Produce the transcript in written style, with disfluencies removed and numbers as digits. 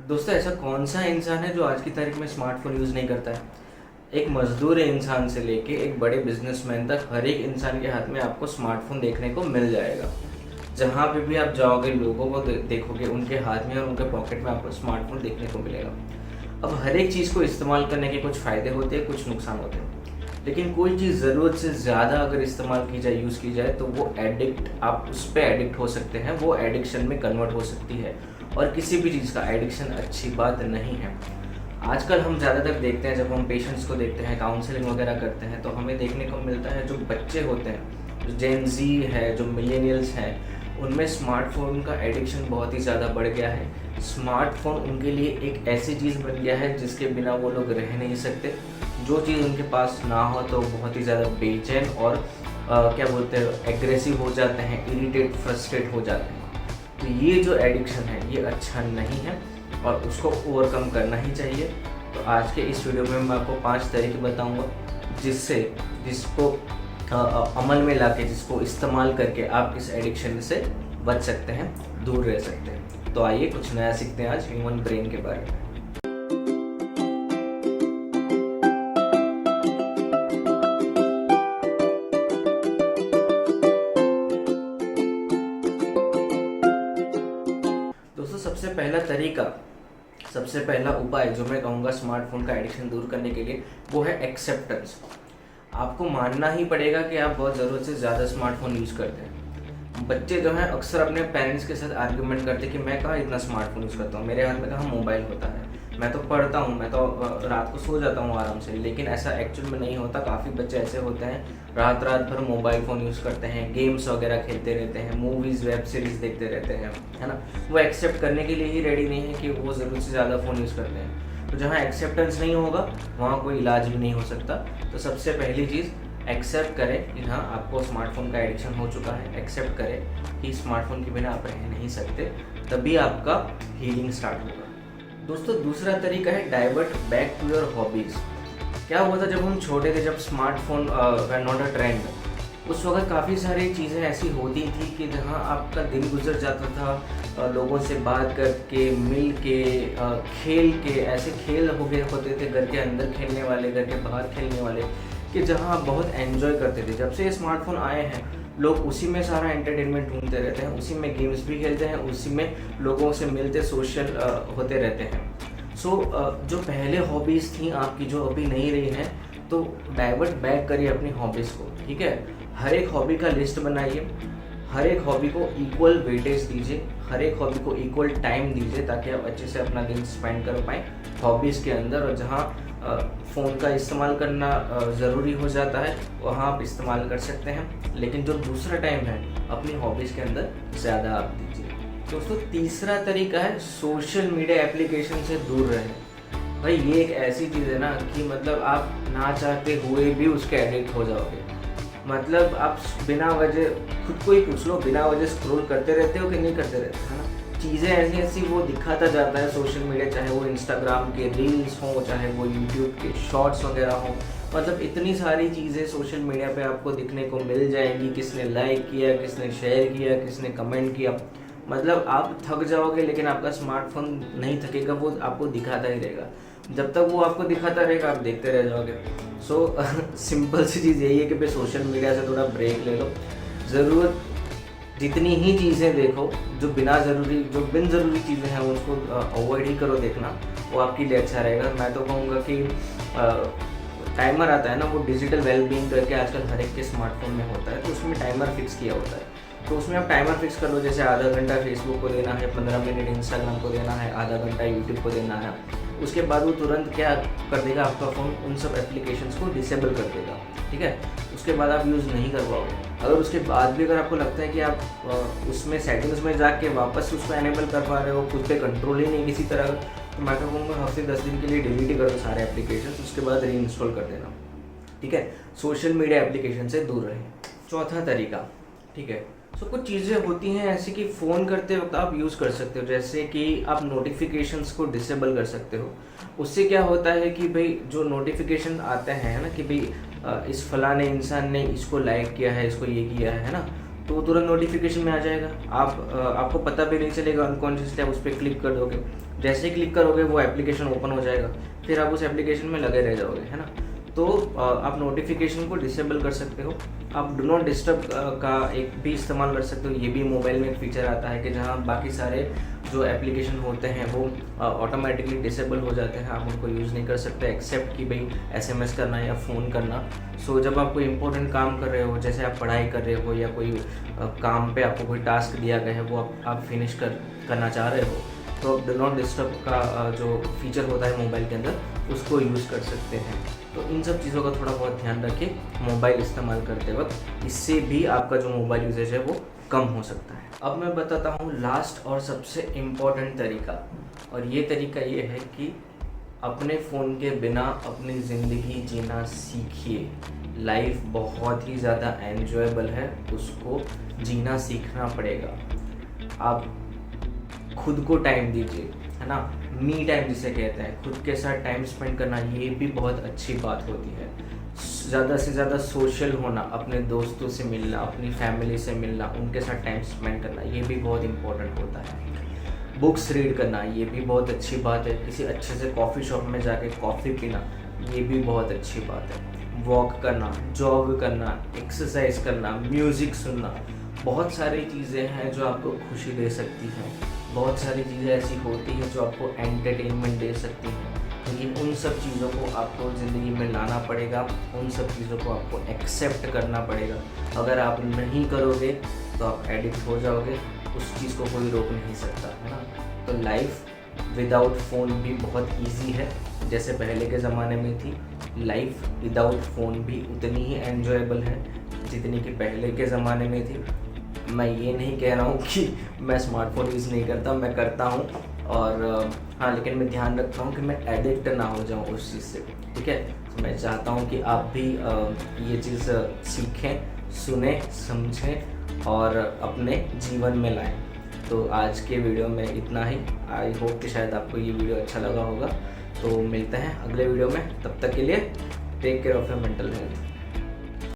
दोस्तों, ऐसा कौन सा इंसान है जो आज की तारीख में स्मार्टफोन यूज़ नहीं करता है। एक मजदूर इंसान से लेके एक बड़े बिजनेसमैन तक हर एक इंसान के हाथ में आपको स्मार्टफोन देखने को मिल जाएगा। जहाँ पे भी आप जाओगे लोगों को देखोगे उनके हाथ में और उनके पॉकेट में आपको स्मार्टफोन देखने को मिलेगा। अब हर एक चीज़ को इस्तेमाल करने के कुछ फ़ायदे होते हैं, कुछ नुकसान होते हैं, लेकिन कोई चीज़ ज़रूरत से ज़्यादा अगर इस्तेमाल की जाए, यूज़ की जाए, तो वो आप उस पर एडिक्ट हो सकते हैं, वो एडिक्शन में कन्वर्ट हो सकती है। और किसी भी चीज़ का एडिक्शन अच्छी बात नहीं है। आजकल हम ज़्यादातर देखते हैं, जब हम पेशेंट्स को देखते हैं, काउंसलिंग वगैरह करते हैं, तो हमें देखने को मिलता है जो बच्चे होते हैं, जो जेन ज़ी है, जो मिलेनियल्स हैं, उनमें स्मार्टफोन का एडिक्शन बहुत ही ज़्यादा बढ़ गया है। स्मार्टफोन उनके लिए एक ऐसी चीज़ बन गया है जिसके बिना वो लोग रह नहीं सकते। जो चीज़ उनके पास ना हो तो बहुत ही ज़्यादा बेचैन और क्या बोलते हैं, एग्रेसिव हो जाते हैं, इरिटेट, फ्रस्ट्रेट हो जाते हैं। तो ये जो एडिक्शन है ये अच्छा नहीं है और उसको ओवरकम करना ही चाहिए। तो आज के इस वीडियो में मैं आपको 5 तरीके बताऊंगा जिसको अमल में लाके, जिसको इस्तेमाल करके आप इस एडिक्शन से बच सकते हैं, दूर रह सकते हैं। तो आइए कुछ नया सीखते हैं आज ह्यूमन ब्रेन के बारे में। दोस्तों, सबसे पहला उपाय जो मैं कहूँगा स्मार्टफोन का एडिक्शन दूर करने के लिए, वो है एक्सेप्टेंस। आपको मानना ही पड़ेगा कि आप बहुत ज़रूरत से ज़्यादा स्मार्टफोन यूज़ करते हैं। बच्चे जो हैं अक्सर अपने पेरेंट्स के साथ आर्ग्यूमेंट करते हैं कि मैं कहाँ इतना स्मार्टफोन यूज़ करता हूँ, मेरे हाथ में कहाँ मोबाइल होता है, मैं तो पढ़ता हूँ, मैं तो रात को सो जाता हूँ आराम से। लेकिन ऐसा एक्चुअल में नहीं होता। काफ़ी बच्चे ऐसे होते हैं रात भर मोबाइल फ़ोन यूज़ करते हैं, गेम्स वगैरह खेलते रहते हैं, मूवीज़ वेब सीरीज़ देखते रहते हैं, है ना। वो एक्सेप्ट करने के लिए ही रेडी नहीं है कि वो ज़रूरत से ज़्यादा फ़ोन यूज़ करते हैं। तो जहाँ एक्सेप्टेंस नहीं होगा वहाँ कोई इलाज भी नहीं हो सकता। तो सबसे पहली चीज़, एक्सेप्ट करें कि हाँ, आपको स्मार्टफोन का एडिक्शन हो चुका है। एक्सेप्ट करें कि स्मार्टफोन के बिना आप रह नहीं सकते, तभी आपका हीलिंग स्टार्ट होगा। दोस्तों, दूसरा तरीका है divert back to your hobbies. क्या हुआ था जब हम छोटे थे, जब स्मार्टफोन नॉट अ ट्रेंड, उस वक्त काफ़ी सारी चीज़ें ऐसी होती थी कि जहाँ आपका दिन गुजर जाता था लोगों से बात करके, मिल के, खेल के। ऐसे खेल होते थे घर के अंदर खेलने वाले, घर के बाहर खेलने वाले, कि जहाँ आप बहुत एंजॉय करते थे। जब से ये स्मार्टफोन आए हैं, लोग उसी में सारा एंटरटेनमेंट ढूंढते रहते हैं, उसी में गेम्स भी खेलते हैं, उसी में लोगों से मिलते, सोशल होते रहते हैं। जो पहले हॉबीज़ थी आपकी, जो अभी नहीं रही हैं, तो डाइवर्ट बैक करिए अपनी हॉबीज़ को, ठीक है। हर एक हॉबी का लिस्ट बनाइए, हर एक हॉबी को इक्वल वेटेज दीजिए, हर एक हॉबी को इक्वल टाइम दीजिए, ताकि आप अच्छे से अपना दिन स्पेंड कर पाएँ हॉबीज़ के अंदर। और जहाँ फ़ोन का इस्तेमाल करना ज़रूरी हो जाता है वहाँ आप इस्तेमाल कर सकते हैं, लेकिन जो दूसरा टाइम है अपनी हॉबीज़ के अंदर ज़्यादा आप दीजिए। दोस्तों, तीसरा तरीका है सोशल मीडिया एप्लीकेशन से दूर रहें। भाई, ये एक ऐसी चीज़ है ना कि मतलब आप ना चाहते हुए भी उसके एडिक्ट हो जाओगे। मतलब आप बिना वजह, खुद को ही पूछ लो, बिना वजह स्क्रॉल करते रहते हो कि नहीं करते रहते, है ना। चीज़ें ऐसी ऐसी वो दिखाता जाता है सोशल मीडिया, चाहे वो इंस्टाग्राम के रील्स हों, चाहे वो यूट्यूब के शॉर्ट्स वगैरह हों। मतलब इतनी सारी चीज़ें सोशल मीडिया पे आपको दिखने को मिल जाएंगी। किसने लाइक किया, किसने शेयर किया, किसने कमेंट किया। मतलब आप थक जाओगे, लेकिन आपका स्मार्टफोन नहीं थकेगा, वो आपको दिखाता ही रहेगा। जब तक वो आपको दिखाता रहेगा आप देखते रह जाओगे। सिंपल सी चीज़ यही है कि भाई सोशल मीडिया से थोड़ा ब्रेक ले लो। ज़रूरत जितनी ही चीज़ें देखो, जो बिन ज़रूरी चीज़ें हैं उसको अवॉइड ही करो देखना, वो आपके लिए अच्छा रहेगा। मैं तो कहूँगा कि टाइमर आता है ना, वो डिजिटल वेलबींग करके आजकल हर एक के स्मार्टफोन में होता है, तो उसमें टाइमर फिक्स किया होता है। तो उसमें आप टाइमर फिक्स कर लो, जैसे आधा घंटा फेसबुक को देना है, 15 मिनट इंस्टाग्राम को देना है, आधा घंटा यूट्यूब को देना है। उसके बाद वो तुरंत क्या कर देगा, आपका फ़ोन उन सब एप्लीकेशंस को डिसेबल कर देगा, ठीक है। उसके बाद आप यूज़ नहीं कर पाओगे। अगर उसके बाद भी अगर आपको लगता है कि आप उसमें सेटिंग्स में जाके वापस उसको एनेबल कर पा रहे हो, खुद पे कंट्रोल ही नहीं किसी तरह, तो मैं तो कहूँगा हफ्ते 10 दिन के लिए डिलीट ही कर दो सारे एप्लीकेशंस, उसके बाद री इंस्टॉल कर देना, ठीक है। सोशल मीडिया एप्लीकेशन से दूर रहें। चौथा तरीका, ठीक है। कुछ चीज़ें होती हैं ऐसी कि फ़ोन करते वक्त आप यूज़ कर सकते हो, जैसे कि आप नोटिफिकेशंस को डिसेबल कर सकते हो। उससे क्या होता है कि भाई जो नोटिफिकेशन आते हैं ना कि भाई इस फलाने इंसान ने इसको लाइक किया है, इसको ये किया है ना, तो वो तुरंत नोटिफिकेशन में आ जाएगा। आपको पता भी नहीं चलेगा, अनकॉन्शियसली आप उस पर क्लिक कर दोगे। जैसे ही क्लिक करोगे वो एप्लीकेशन ओपन हो जाएगा, फिर आप उस एप्लीकेशन में लगे रह जाओगे, है ना। तो आप नोटिफिकेशन को डिसेबल कर सकते हो। आप डू नॉट डिस्टर्ब का एक भी इस्तेमाल कर सकते हो। ये भी मोबाइल में एक फीचर आता है कि जहाँ बाकी सारे जो एप्लीकेशन होते हैं वो ऑटोमेटिकली डिसेबल हो जाते हैं, आप उनको यूज़ नहीं कर सकते एक्सेप्ट कि भाई SMS करना या फ़ोन करना। सो जब आप कोई इंपॉर्टेंट काम कर रहे हो, जैसे आप पढ़ाई कर रहे हो या कोई काम पे आपको कोई टास्क दिया गया है वो आप फिनिश करना चाह रहे हो, तो डू नॉट डिस्टर्ब का जो फीचर होता है मोबाइल के अंदर उसको यूज़ कर सकते हैं। तो इन सब चीज़ों का थोड़ा बहुत ध्यान रखें मोबाइल इस्तेमाल करते वक्त, इससे भी आपका जो मोबाइल यूजेज है वो कम हो सकता है। अब मैं बताता हूँ लास्ट और सबसे इम्पॉर्टेंट तरीका, और ये तरीका ये है कि अपने फ़ोन के बिना अपनी ज़िंदगी जीना सीखिए। लाइफ बहुत ही ज़्यादा एन्जॉयबल है, उसको जीना सीखना पड़ेगा। आप खुद को टाइम दीजिए, है ना। मी टाइम जिसे कहते हैं, खुद के साथ टाइम स्पेंड करना, ये भी बहुत अच्छी बात होती है। ज़्यादा से ज़्यादा सोशल होना, अपने दोस्तों से मिलना, अपनी फैमिली से मिलना, उनके साथ टाइम स्पेंड करना, ये भी बहुत इम्पोर्टेंट होता है। बुक्स रीड करना, ये भी बहुत अच्छी बात है। किसी अच्छे से कॉफ़ी शॉप में जाके कॉफ़ी पीना, ये भी बहुत अच्छी बात है। वॉक करना, जॉग करना, एक्सरसाइज करना, म्यूज़िक सुनना, बहुत सारी चीज़ें हैं जो आपको खुशी दे सकती हैं। बहुत सारी चीज़ें ऐसी होती हैं जो आपको एंटरटेनमेंट दे सकती हैं, लेकिन उन सब चीज़ों को आपको ज़िंदगी में लाना पड़ेगा, उन सब चीज़ों को आपको एक्सेप्ट करना पड़ेगा। अगर आप नहीं करोगे तो आप एडिक्ट हो जाओगे, उस चीज़ को कोई रोक नहीं सकता, है ना। तो लाइफ विदाउट फ़ोन भी बहुत ईजी है, जैसे पहले के ज़माने में थी। लाइफ विदाउट फ़ोन भी उतनी ही एन्जॉयबल है जितनी कि पहले के ज़माने में थी। मैं ये नहीं कह रहा हूँ कि मैं स्मार्टफोन यूज़ नहीं करता, मैं करता हूँ, और हाँ, लेकिन मैं ध्यान रखता हूँ कि मैं एडिक्ट ना हो जाऊँ उस चीज़ से, ठीक है। तो मैं चाहता हूँ कि आप भी ये चीज़ सीखें, सुने, समझें और अपने जीवन में लाएं। तो आज के वीडियो में इतना ही। आई होप कि शायद आपको ये वीडियो अच्छा लगा होगा। तो मिलते हैं अगले वीडियो में, तब तक के लिए take care of your mental health.